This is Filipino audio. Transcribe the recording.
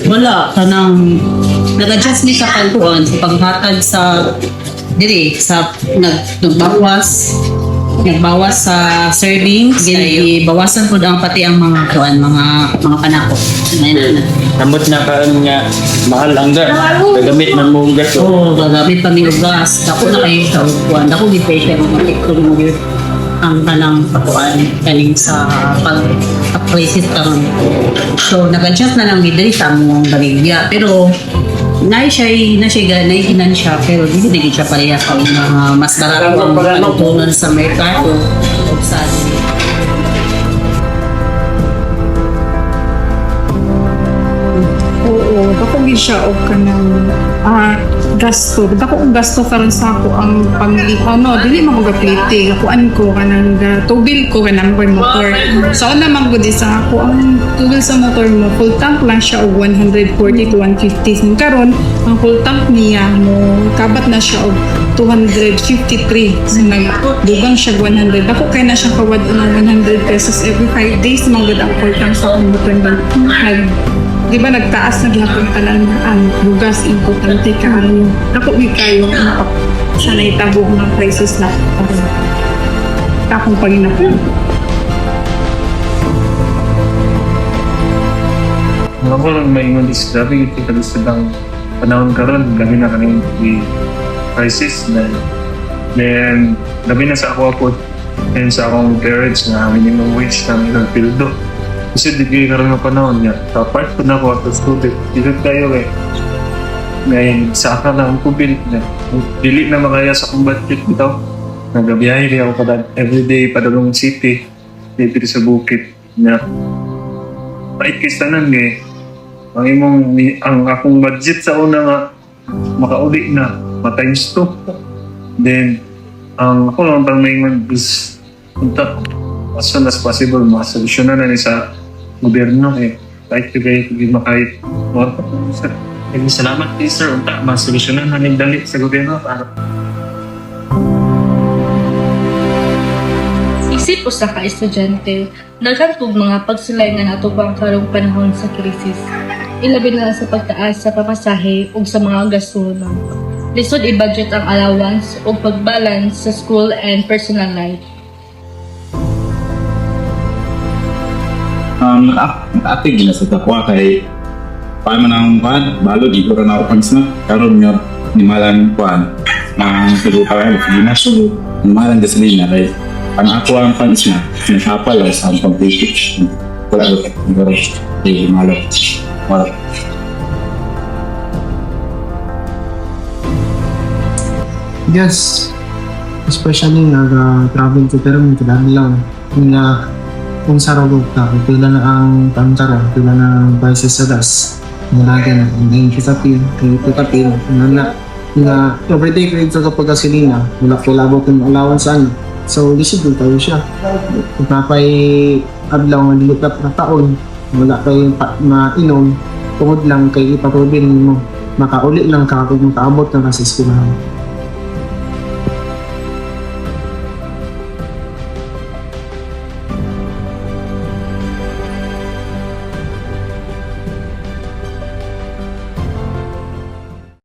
Wala, kanang nag-adjust ni sa kalkuan sa paghatag sa dili sa nagbawas sa servings kay bawasan pud ang pati ang mga kuan mga panako. Kamot na karon nga mahal ang gas. Gagamit man mo ang gas. Oo, gagamit pa mi og gas. Dako na kayo sa kuan. Dako gi pay mo mo ang kanang pakuan kaning sa pag-places kang so nag-adjust na lang diri sa among baligya pero na siya hinan siya pero hindi siya pareha sa mga mas barato ang pagtutunan sa merkado o sa Oo, dako gid siya og kanang gasto. Dako og gasto karon sa ako ang pamili dili man ko gaplite. Kuan ko kanang tubil ko kanang motor. So na man gud sa ako ang tubil sa motor mo full tank lang siya og 140 to 150. Karon ang full tank niya mo kabat na siya og 253. So dugang siya 100. Dako kay na siya kawad ng 100 pesos every 5 days man gud ang full tank sa akong motor ba. Di ba nagtaas na gihapon tanan ang bugas importante kaayo. Ako mi kayo sa naitabo ng prices na takong paginapon. Mga ko lang may ingon is grabe ito kalusadang panahon karon gabi na kaning crisis na then gabi na sa ako and sa akong parents na minimum wage na nagpildo. Kasi di karon nga panahon niya. Sa part ko na ako at student, dito tayo ngayon sa akin na ang kubil na dili na makaya sa kong budget ito. Nagabiyahe rin ako kada everyday padulong city dito sa bukid na pait kistanan ang akong budget sa una nga makauli na ma-times 2. Then ako lang pang may punta as soon as possible masolusyonan na ni sa gobyerno kahit hindi makahit salamat sir unta masolusyonan na dali sa gobyerno para isip usa ka estudyante daghan pug mga pagsulay nga natubang karong panahon sa krisis ilabi na sa pagtaas sa pamasahe ug sa mga gastunon lisod i-budget ang allowance ug pag-balance sa school and personal life. Nakaapig na sa takwa kay paano man ang kuhan, balo di ko na ako na karon nga nimalang kuhan ang pagkakaroon ng naso nimalang gasolina kay ang ako ang pans na nakapal lang sa pag-ticket wala di malo wala yes especially nag-travel ko pero may kadami lang na kung sa rogog ka, pila na ang pangkaroon, pila na ang prices sa gas. Nalaga na, ang kitapil, na everyday credit sa kapag gasolina, wala kilabot ng allowance ano. So, disable tayo siya. Kung napay adlaw ng lilutat na taon, wala kayo mainom, tungod lang kay ipatubin mo. Makauli lang ka kung makaabot na sa eskulahan.